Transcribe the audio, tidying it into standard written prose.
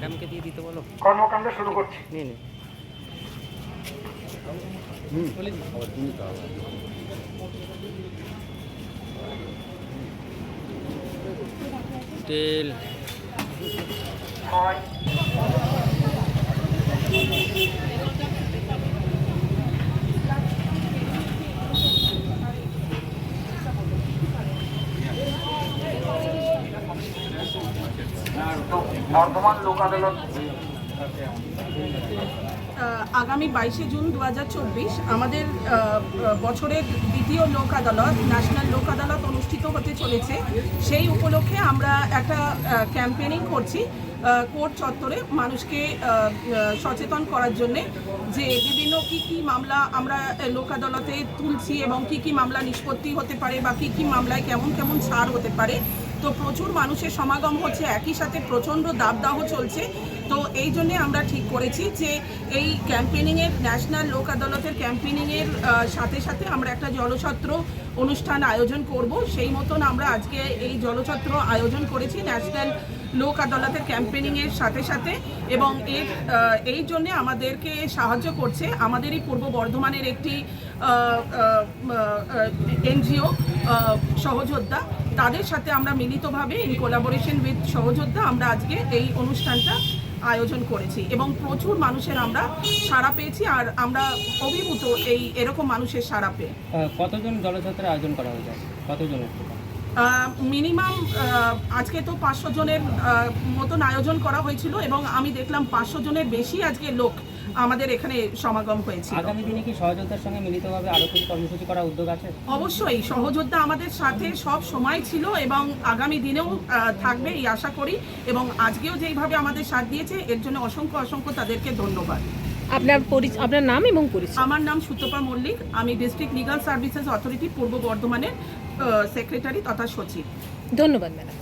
ম্যাডামকে দিয়ে দিতে বলো। কর্মকাণ্ড শুরু করছি। নিয়ে নে। তেল হয় বর্ধমান লোক আদালত আগামী 22শে জুন 2024 আমাদের বছরের দ্বিতীয় লোক আদালত, ন্যাশনাল লোক আদালত অনুষ্ঠিত হতে চলেছে। সেই উপলক্ষে আমরা একটা ক্যাম্পেনিং করছি কোর্ট চত্বরে মানুষকে সচেতন করার জন্যে যে বিভিন্ন কী মামলা আমরা লোক আদালতে তুলছি এবং কী মামলা নিষ্পত্তি হতে পারে বা কী মামলায় কেমন ছাড় হতে পারে। তো প্রচুর মানুষের সমাগম হচ্ছে, একই সাথে প্রচণ্ড দাবদাহ চলছে। তো এই জন্যে আমরা ঠিক করেছি যে এই ক্যাম্পেনিংয়ের, ন্যাশনাল লোক আদালতের ক্যাম্পেনিংয়ের সাথে সাথে আমরা একটা জলছত্র অনুষ্ঠান আয়োজন করব। সেই মতন আমরা আজকে এই জলছত্র আয়োজন করেছি ন্যাশনাল লোক আদালতের ক্যাম্পেনিংয়ের সাথে সাথে। এবং এই জন্যে আমাদেরকে সাহায্য করছে আমাদেরই পূর্ব বর্ধমানের একটি এনজিও সহযোদ্ধা। তাদের সাথে আমরা মিলিতভাবে ইন কোলাবোরেশন উইথ সহযোদ্ধা আমরা আজকে এই অনুষ্ঠানটা আয়োজন করেছি এবং প্রচুর মানুষের আমরা সাড়া পেয়েছি। আর আমরা অভিভূত এরকম মানুষের সাড়া পেয়ে। কতজন জলছত্রের আয়োজন করা হয়েছে? কতজনের? মিনিমাম আজকে তো 500 জনের মতন আয়োজন করা হয়েছিল এবং আমি দেখলাম 500 জনের বেশি আজকে লোক আমাদের এখানে সমাগম হয়েছে। আগামী দিনে কি সহযোদ্ধার সঙ্গে মিলিতভাবে আরও কিছু কর্মসূচি করার উদ্যোগ আছে? অবশ্যই, সহযোদ্ধা আমাদের সাথে সব সময় ছিল এবং আগামী দিনেও থাকবে এই আশা করি। এবং আজকেও যেইভাবে আমাদের সাথ দিয়েছে এর জন্য অসংখ্য তাদেরকে ধন্যবাদ। আপনার নাম এবং পরিচয়? আমার নাম সুতপা মল্লিক, আমি ডিস্ট্রিক্ট লিগাল সার্ভিসেস অথরিটি পূর্ব বর্ধমানের সেক্রেটারি তথা সচিব। ধন্যবাদ ম্যাডাম।